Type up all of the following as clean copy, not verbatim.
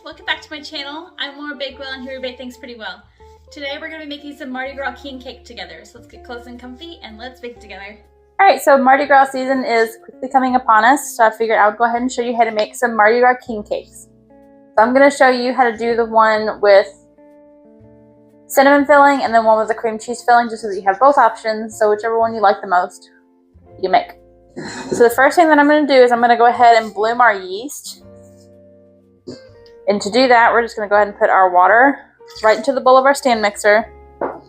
welcome back to my channel. I'm Laura Bakewell and here we bake things pretty well. Today we're going to be making some Mardi Gras king cake together. So let's get close and comfy and let's bake together. Alright, so Mardi Gras season is quickly coming upon us, so I figured I would go ahead and show you how to make some Mardi Gras king cakes. So I'm going to show you how to do the one with cinnamon filling and then one with the cream cheese filling, just so that you have both options, so whichever one you like the most, you make. So the first thing that I'm going to do is I'm going to go ahead and bloom our yeast. And to do that, we're just going to go ahead and put our water right into the bowl of our stand mixer. I'm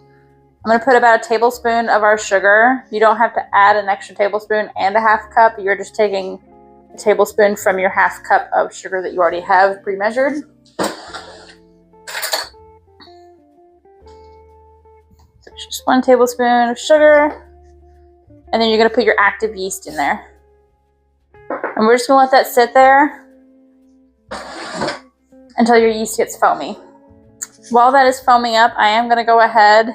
going to put about a tablespoon of our sugar. You don't have to add an extra tablespoon and a half cup. You're just taking a tablespoon from your half cup of sugar that you already have pre-measured. So just 1 tablespoon of sugar. And then you're going to put your active yeast in there. And we're just going to let that sit there until your yeast gets foamy. While that is foaming up, I am going to go ahead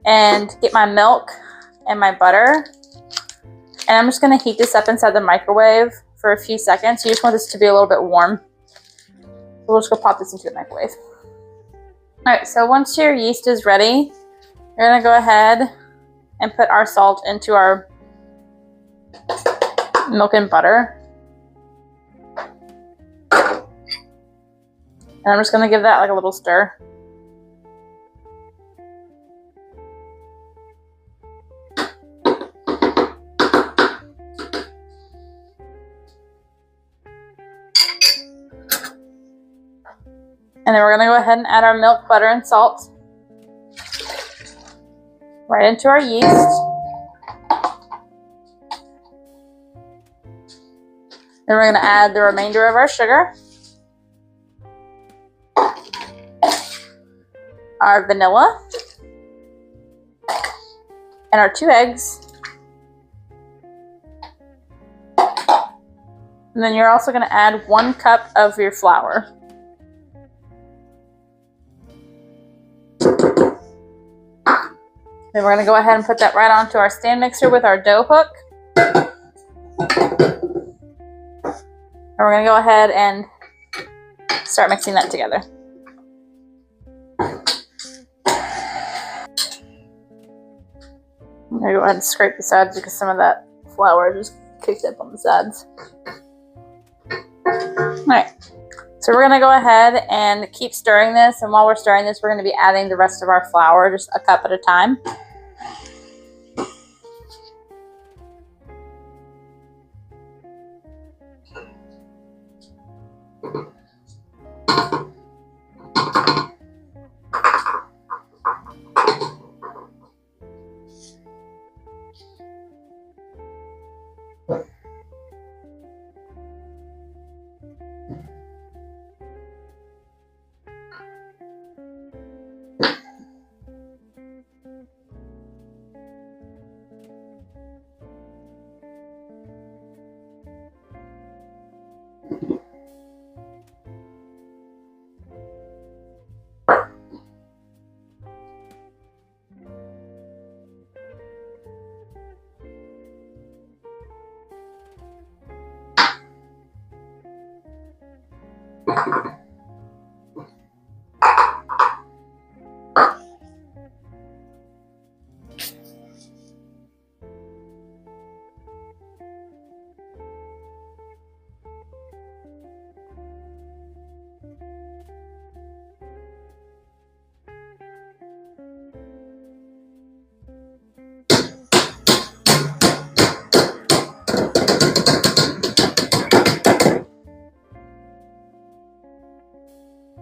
and get my milk and my butter. And I'm just going to heat this up inside the microwave for a few seconds. You just want this to be a little bit warm. So we'll just go pop this into the microwave. Alright, so once your yeast is ready, you're going to go ahead and put our salt into our milk and butter. And I'm just going to give that like a little stir. And then we're going to go ahead and add our milk, butter, and salt right into our yeast. Then we're going to add the remainder of our sugar, our vanilla, and our 2 eggs. And then you're also going to add 1 cup of your flour. Then we're going to go ahead and put that right onto our stand mixer with our dough hook. And we're going to go ahead and start mixing that together. I'm going to go ahead and scrape the sides because some of that flour just kicked up on the sides. Alright, so we're going to go ahead and keep stirring this, and while we're stirring this, we're going to be adding the rest of our flour, just a cup at a time.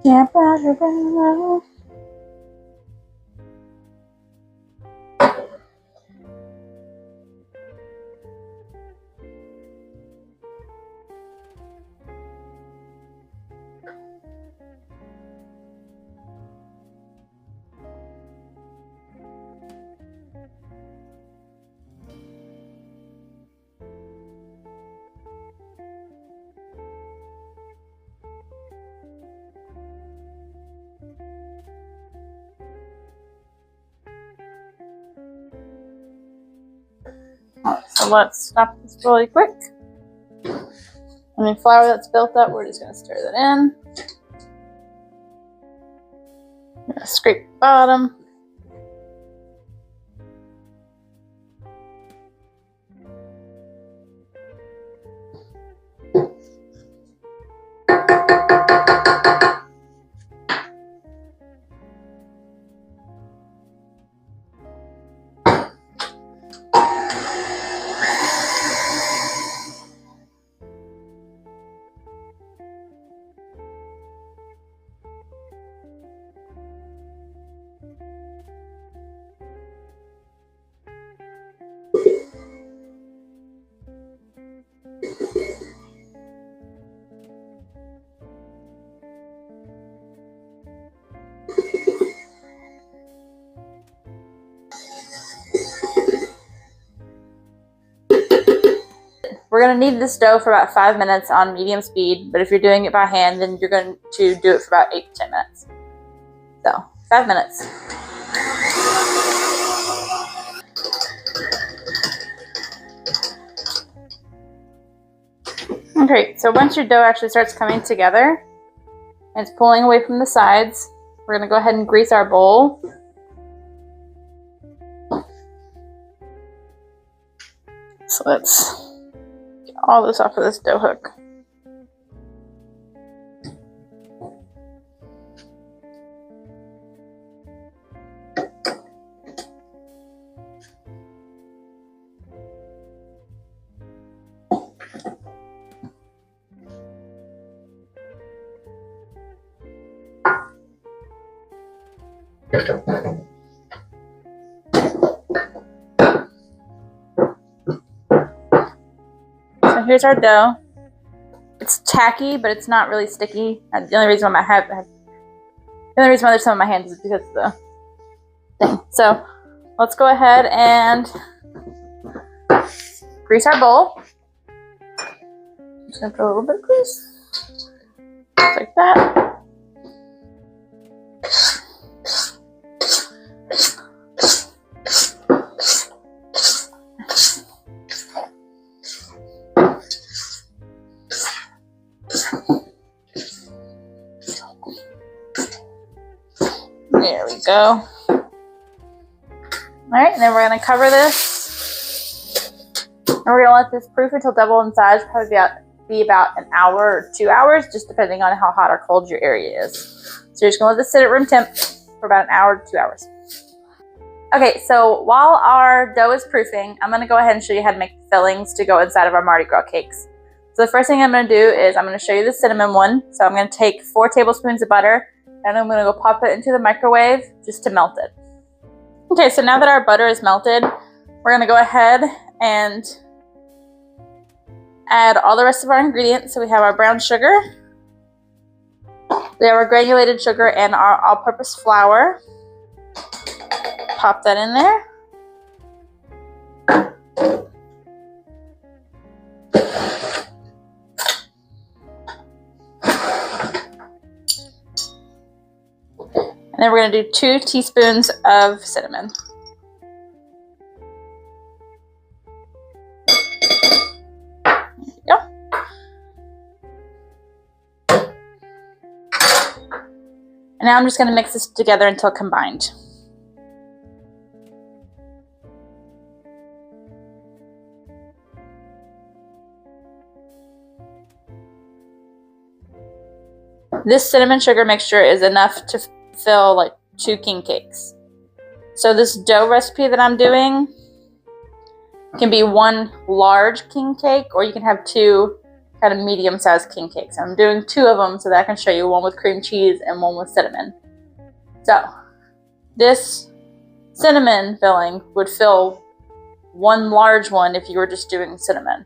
Yeah, so let's stop this really quick. Any flour that's built up, we're just going to stir that in. I'm going to scrape the bottom. We're going to knead this dough for about 5 minutes on medium speed, but if you're doing it by hand, then you're going to do it for about 8 to 10 minutes. So, 5 minutes. Okay, so once your dough actually starts coming together, and it's pulling away from the sides, we're going to go ahead and grease our bowl. So let's get all this off of this dough hook. So here's our dough. It's tacky, but it's not really sticky. The only reason why there's some on my hands is because of the thing. So let's go ahead and grease our bowl. Just gonna put a little bit of grease, just like that. There we go. Alright, and then we're going to cover this. And we're going to let this proof until double in size, probably be about an hour or 2 hours, just depending on how hot or cold your area is. So you're just going to let this sit at room temp for about an hour to 2 hours. Okay, so while our dough is proofing, I'm going to go ahead and show you how to make the fillings to go inside of our Mardi Gras cakes. So the first thing I'm going to do is I'm going to show you the cinnamon one. So I'm going to take 4 tablespoons of butter, and I'm going to go pop it into the microwave just to melt it. Okay, so now that our butter is melted, we're going to go ahead and add all the rest of our ingredients. So we have our brown sugar, we have our granulated sugar, and our all-purpose flour. Pop that in there. And then we're going to do 2 teaspoons of cinnamon. There we go. And now I'm just going to mix this together until combined. This cinnamon sugar mixture is enough to fill like 2 king cakes. So this dough recipe that I'm doing can be 1 large king cake, or you can have 2 kind of medium-sized king cakes. I'm doing 2 of them so that I can show you, one with cream cheese and one with cinnamon. So this cinnamon filling would fill 1 large one if you were just doing cinnamon.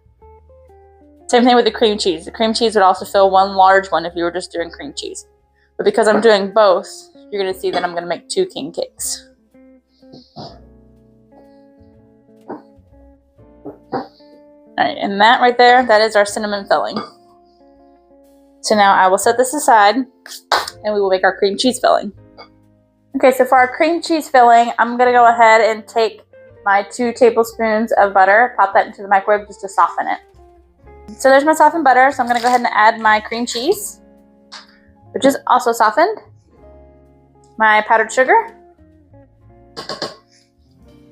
Same thing with the cream cheese. The cream cheese would also fill 1 large one if you were just doing cream cheese. But because I'm doing both, you're going to see that I'm going to make 2 king cakes. Alright, and that right there, that is our cinnamon filling. So now I will set this aside, and we will make our cream cheese filling. Okay, so for our cream cheese filling, I'm going to go ahead and take my 2 tablespoons of butter, pop that into the microwave just to soften it. So there's my softened butter, so I'm going to go ahead and add my cream cheese, which is also softened, my powdered sugar,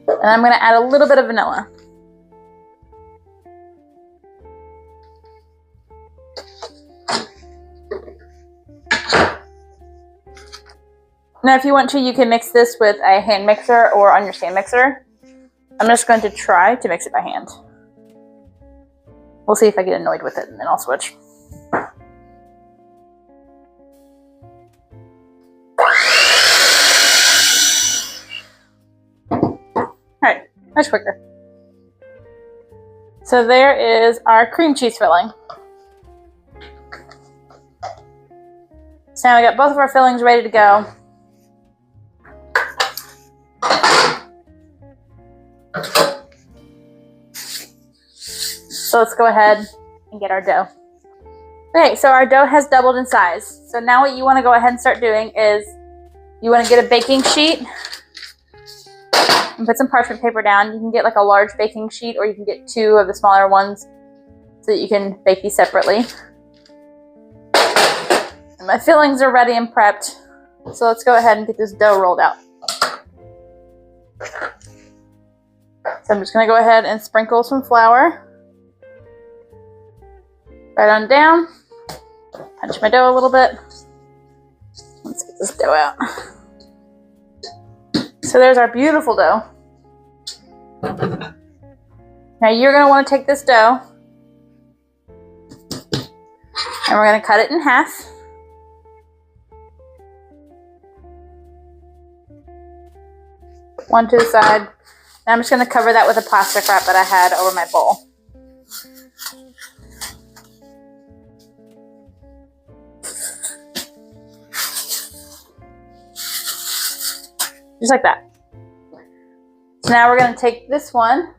and I'm going to add a little bit of vanilla. Now if you want to, you can mix this with a hand mixer or on your stand mixer. I'm just going to try to mix it by hand. We'll see if I get annoyed with it, and then I'll switch. Alright, much quicker. So there is our cream cheese filling. So now we got both of our fillings ready to go. So let's go ahead and get our dough. Okay, so our dough has doubled in size. So now what you want to go ahead and start doing is you want to get a baking sheet and put some parchment paper down. You can get like a large baking sheet, or you can get 2 of the smaller ones so that you can bake these separately. And my fillings are ready and prepped. So let's go ahead and get this dough rolled out. So I'm just going to go ahead and sprinkle some flour right on down. Punch my dough a little bit. Let's get this dough out. So there's our beautiful dough. Now you're going to want to take this dough and we're going to cut it in half. One to the side. And I'm just going to cover that with a plastic wrap that I had over my bowl. Just like that. So now we're going to take this one,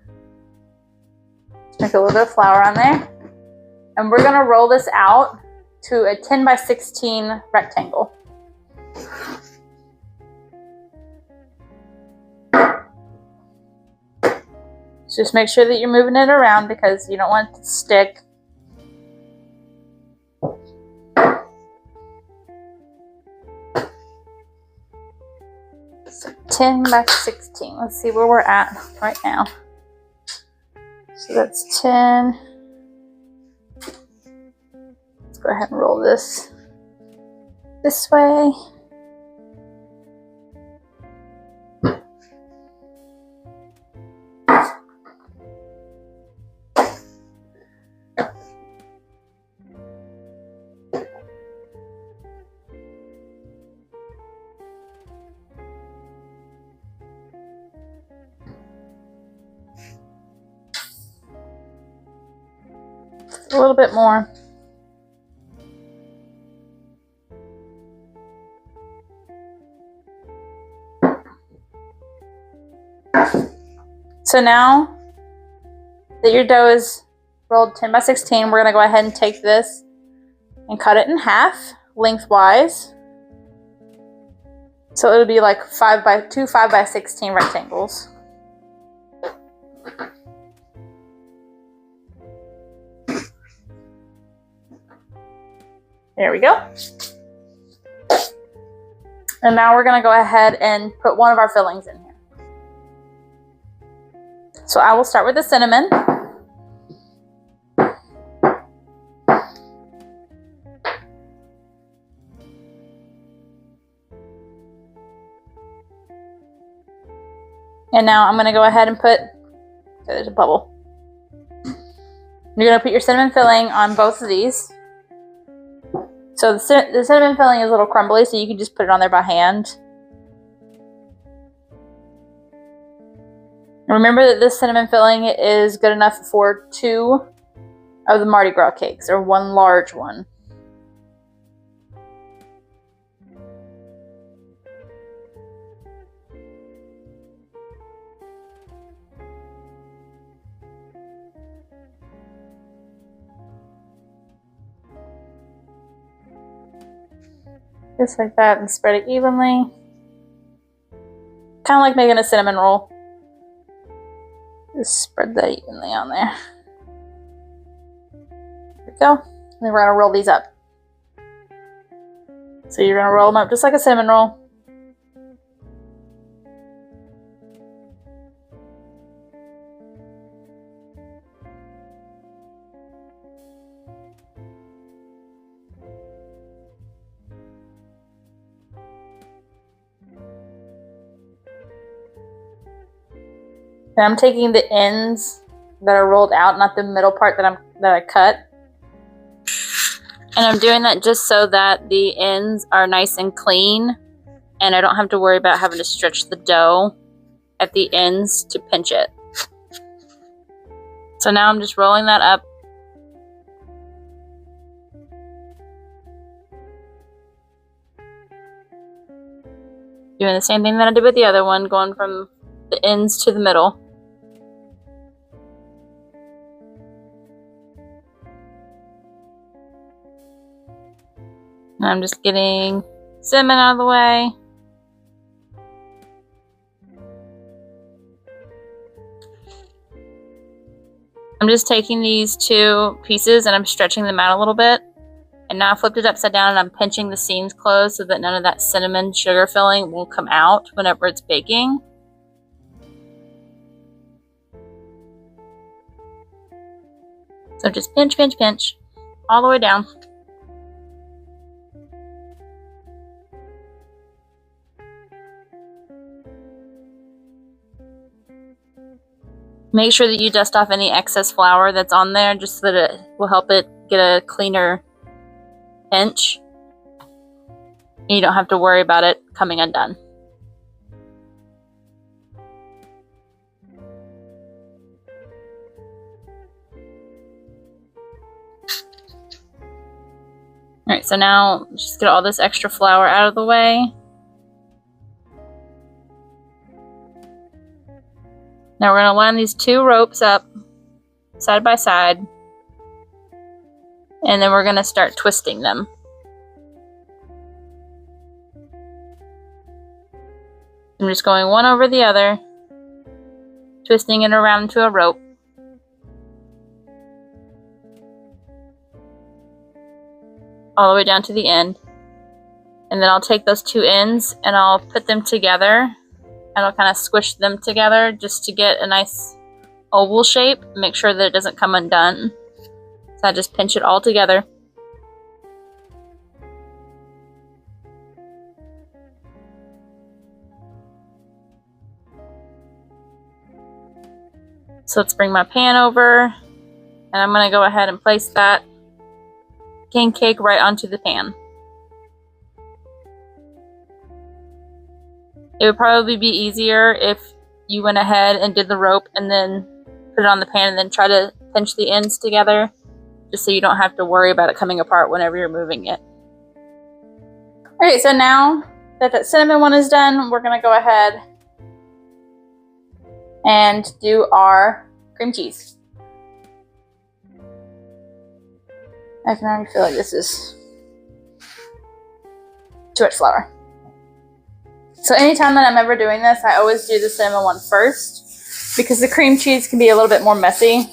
make a little bit of flour on there, and we're going to roll this out to a 10 by 16 rectangle. So just make sure that you're moving it around because you don't want it to stick. So 10 by 16. Let's see where we're at right now. So that's 10. Let's go ahead and roll this way. A little bit more. So now that your dough is rolled 10 by 16, we're going to go ahead and take this and cut it in half lengthwise. So it'll be like 2 5 by 16 rectangles. There we go. And now we're going to go ahead and put one of our fillings in here. So I will start with the cinnamon. And now I'm going to go ahead and put, there's a bubble. You're going to put your cinnamon filling on both of these. So the cinnamon filling is a little crumbly, so you can just put it on there by hand. Remember that this cinnamon filling is good enough for 2 of the Mardi Gras cakes, or 1 large one. Just like that, and spread it evenly. Kind of like making a cinnamon roll. Just spread that evenly on there. There we go. And then we're going to roll these up. So you're going to roll them up just like a cinnamon roll. And I'm taking the ends that are rolled out, not the middle part that I cut. And I'm doing that just so that the ends are nice and clean, and I don't have to worry about having to stretch the dough at the ends to pinch it. So now I'm just rolling that up. Doing the same thing that I did with the other one, going from the ends to the middle. And I'm just getting cinnamon out of the way. I'm just taking these two pieces and I'm stretching them out a little bit. And now I flipped it upside down and I'm pinching the seams closed so that none of that cinnamon sugar filling will come out whenever it's baking. So just pinch, pinch, pinch all the way down. Make sure that you dust off any excess flour that's on there just so that it will help it get a cleaner pinch. And you don't have to worry about it coming undone. Alright, so now just get all this extra flour out of the way. Now we're going to line these two ropes up side by side, and then we're going to start twisting them. I'm just going one over the other, twisting it around to a rope. All the way down to the end. And then I'll take those two ends and I'll put them together. And I'll kind of squish them together just to get a nice oval shape. Make sure that it doesn't come undone. So I just pinch it all together. So let's bring my pan over. And I'm going to go ahead and place that king cake right onto the pan. It would probably be easier if you went ahead and did the rope and then put it on the pan and then try to pinch the ends together, just so you don't have to worry about it coming apart whenever you're moving it. Alright, so now that that cinnamon one is done, we're going to go ahead and do our cream cheese. I can already feel like this is too much flour. So anytime that I'm ever doing this, I always do the cinnamon one first because the cream cheese can be a little bit more messy.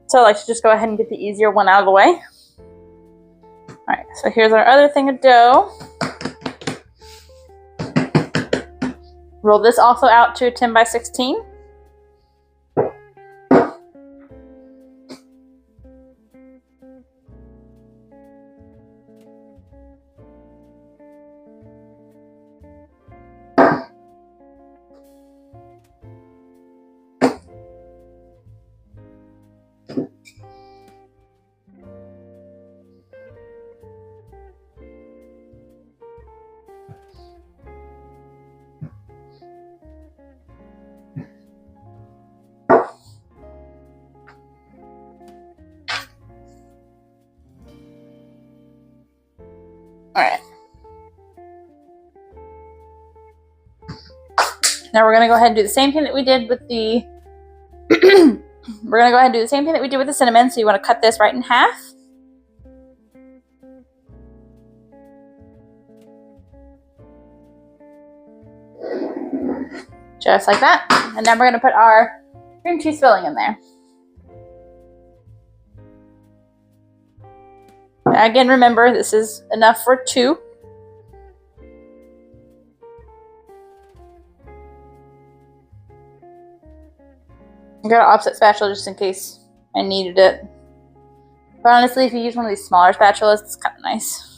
So I like to just go ahead and get the easier one out of the way. Alright, so here's our other thing of dough. Roll this also out to a 10 by 16. Alright. Now we're going to go ahead and do the same thing that we did with the we're going to go ahead and do the same thing that we did with the cinnamon. So you want to cut this right in half. Just like that. And then we're going to put our cream cheese filling in there. Again, remember, this is enough for 2. I got an offset spatula just in case I needed it. But honestly, if you use one of these smaller spatulas, it's kind of nice.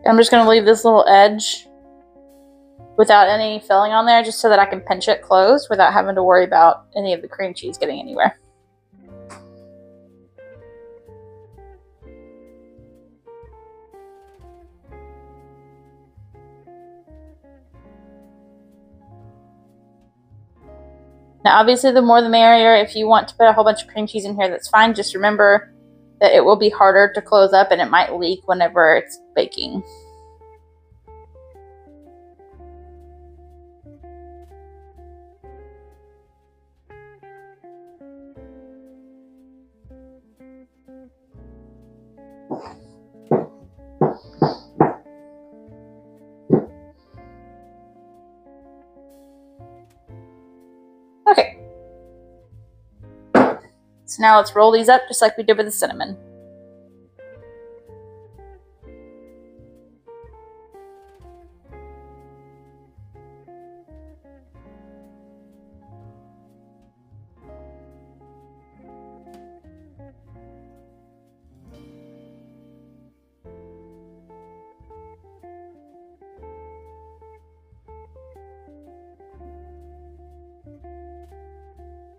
I'm just going to leave this little edge without any filling on there, just so that I can pinch it closed without having to worry about any of the cream cheese getting anywhere. Now obviously the more the merrier. If you want to put a whole bunch of cream cheese in here, that's fine. Just remember that it will be harder to close up and it might leak whenever it's baking. Okay. So now let's roll these up just like we did with the cinnamon.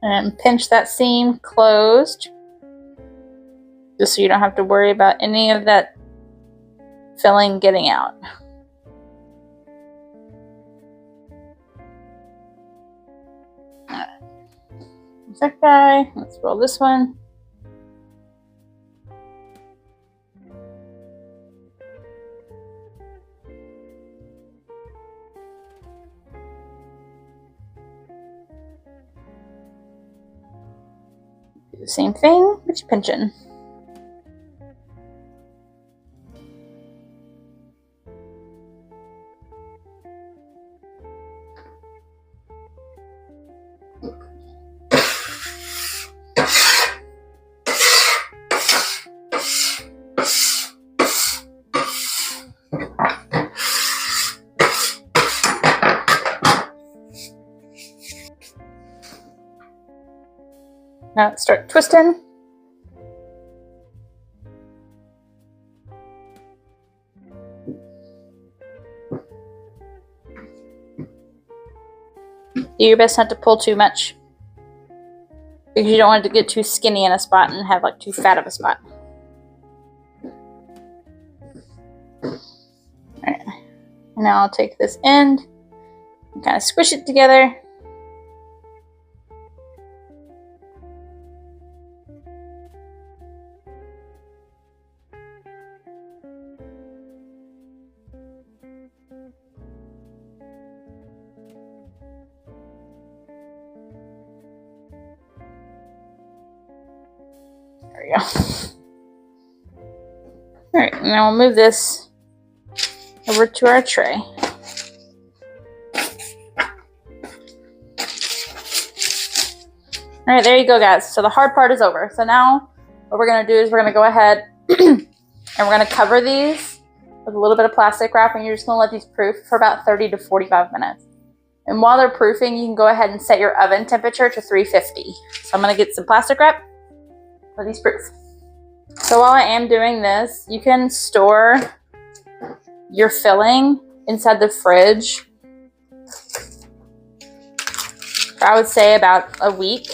And pinch that seam closed, just so you don't have to worry about any of that filling getting out. That guy. Let's roll this one. Do the same thing, but you're pinching. Now let's start twisting. Do your best not to pull too much, because you don't want it to get too skinny in a spot and have like too fat of a spot. Alright, now I'll take this end and kind of squish it together. There we go. Alright, now we'll move this over to our tray. Alright, there you go, guys. So the hard part is over. So now what we're going to do is we're going to go ahead and we're going to cover these with a little bit of plastic wrap, and you're just going to let these proof for about 30 to 45 minutes. And while they're proofing, you can go ahead and set your oven temperature to 350. So I'm going to get some plastic wrap for these proof. So while I am doing this, you can store your filling inside the fridge for, I would say, about a week.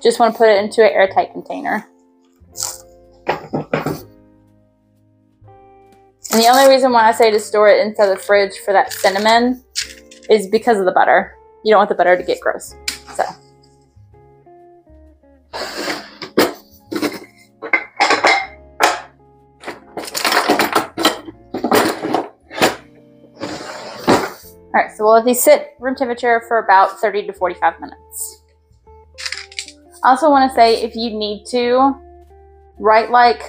Just want to put it into an airtight container. And the only reason why I say to store it inside the fridge for that cinnamon is because of the butter. You don't want the butter to get gross. So. Alright, so we'll let these sit room temperature for about 30 to 45 minutes. I also want to say, if you need to, write like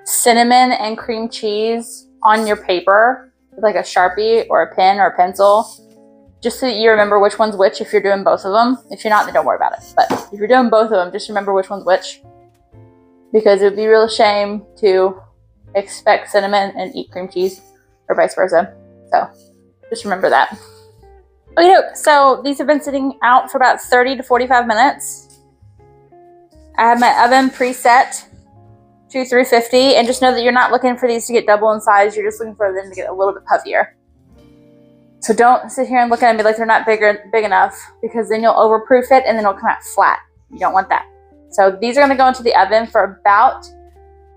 cinnamon and cream cheese on your paper with like a Sharpie or a pen or a pencil, just so that you remember which one's which if you're doing both of them. If you're not, then don't worry about it. But if you're doing both of them, just remember which one's which, because it would be a real shame to expect cinnamon and eat cream cheese, or vice versa. So just remember that. Okay, so these have been sitting out for about 30 to 45 minutes. I have my oven preset to 350, and just know that you're not looking for these to get double in size. You're just looking for them to get a little bit puffier. So don't sit here and look at me like they're not big enough, because then you'll overproof it and then it'll come out flat. You don't want that. So these are going to go into the oven for about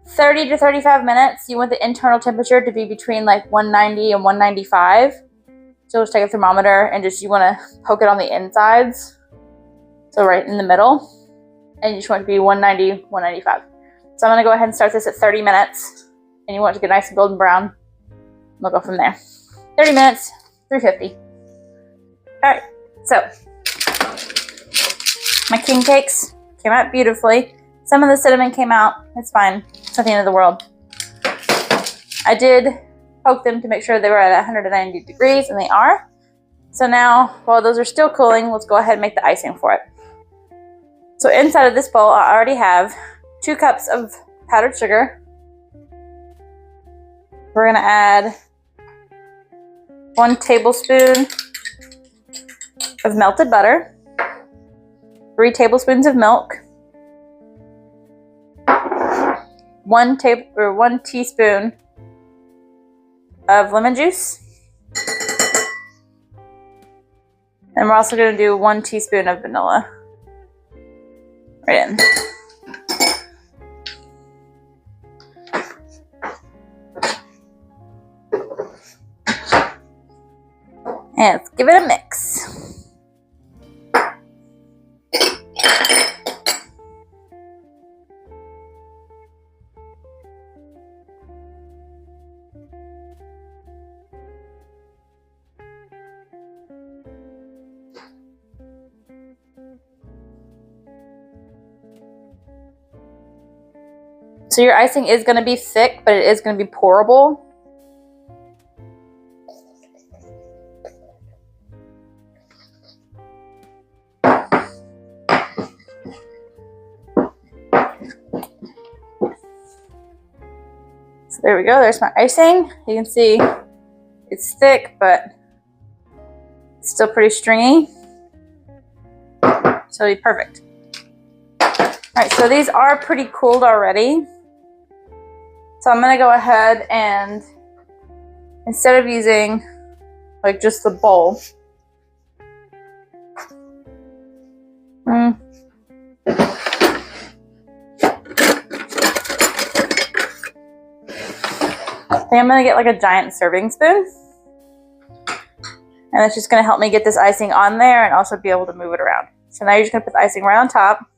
30 to 35 minutes. You want the internal temperature to be between like 190 and 195. So just take a thermometer and you want to poke it on the insides. So right in the middle. And you just want it to be 190, 195. So I'm going to go ahead and start this at 30 minutes. And you want it to get nice and golden brown. We'll go from there. 30 minutes, 350. Alright, so my king cakes came out beautifully. Some of the cinnamon came out. It's fine. It's not the end of the world. I did poke them to make sure they were at 190 degrees, and they are. So now, while those are still cooling, let's go ahead and make the icing for it. So inside of this bowl, I already have 2 cups of powdered sugar. We're going to add 1 tablespoon of melted butter, 3 tablespoons of milk, 1 teaspoon of lemon juice, and we're also going to do 1 teaspoon of vanilla right in. And let's give it a mix. So your icing is going to be thick, but it is going to be pourable. So there we go, there's my icing. You can see it's thick, but it's still pretty stringy. So it'll be perfect. Alright, so these are pretty cooled already. So I'm going to go ahead and, instead of using like just the bowl, I think I'm going to get like a giant serving spoon. And that's just going to help me get this icing on there and also be able to move it around. So now you're just going to put the icing right on top.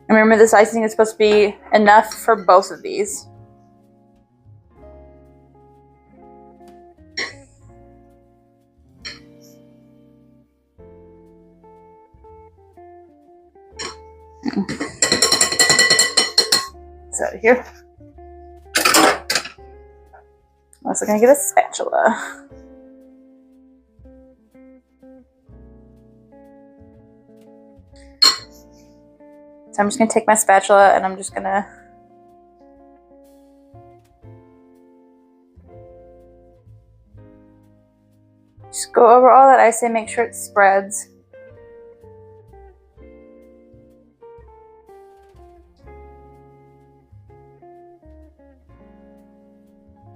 And remember, this icing is supposed to be enough for both of these. So here. I'm also going to get a spatula. So I'm just going to take my spatula and I'm just going to just go over all that icing, make sure it spreads.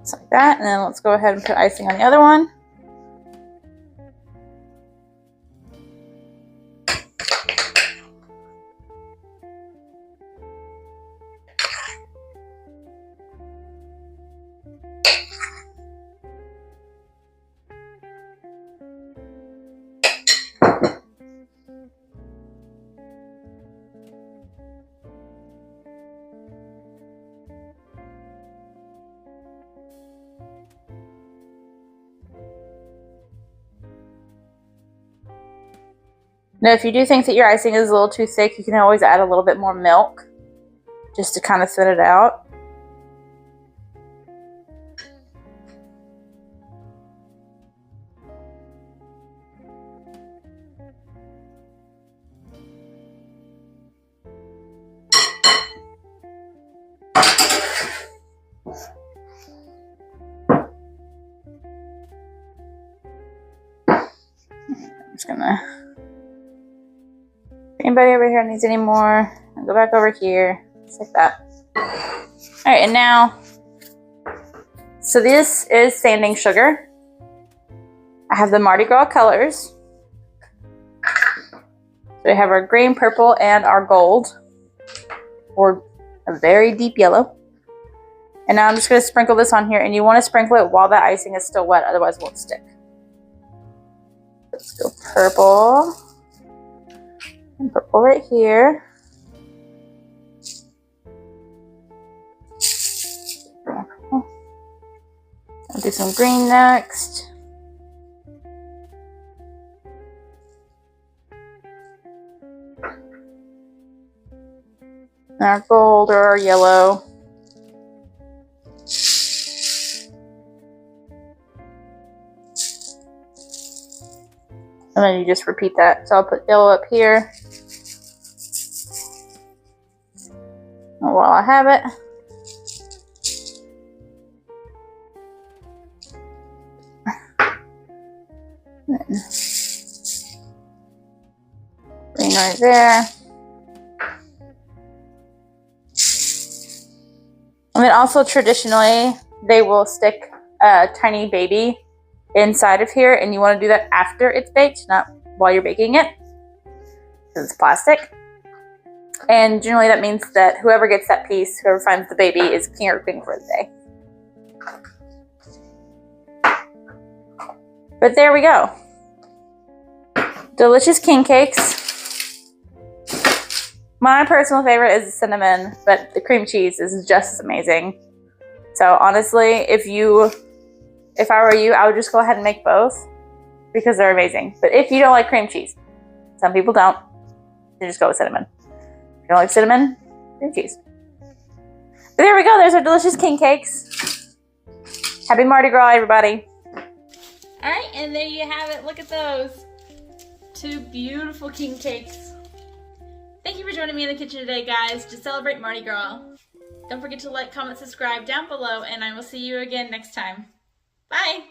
Just like that, and then let's go ahead and put icing on the other one. Now, if you do think that your icing is a little too thick, you can always add a little bit more milk just to kind of thin it out. I'm just gonna, if anybody over here needs any more, I'll go back over here, just like that. All right, and now, so this is sanding sugar. I have the Mardi Gras colors. So we have our green, purple, and our gold, or a very deep yellow. And now I'm just gonna sprinkle this on here, and you wanna sprinkle it while that icing is still wet, otherwise it won't stick. Let's go purple, and purple right here. I'll do some green next. And our gold or our yellow. And then you just repeat that. So I'll put yellow up here. And while I have it, green right there. And then also traditionally, they will stick a tiny baby inside of here, and you want to do that after it's baked, not while you're baking it, because it's plastic. And generally that means that whoever gets that piece, whoever finds the baby, is king or queen for the day. But there we go. Delicious king cakes. My personal favorite is the cinnamon, but the cream cheese is just as amazing. So honestly, if I were you, I would just go ahead and make both because they're amazing. But if you don't like cream cheese, some people don't, you just go with cinnamon. If you don't like cinnamon, cream cheese. But there we go. There's our delicious king cakes. Happy Mardi Gras, everybody. All right, and there you have it. Look at those. 2 beautiful king cakes. Thank you for joining me in the kitchen today, guys, to celebrate Mardi Gras. Don't forget to like, comment, subscribe down below, and I will see you again next time. Bye!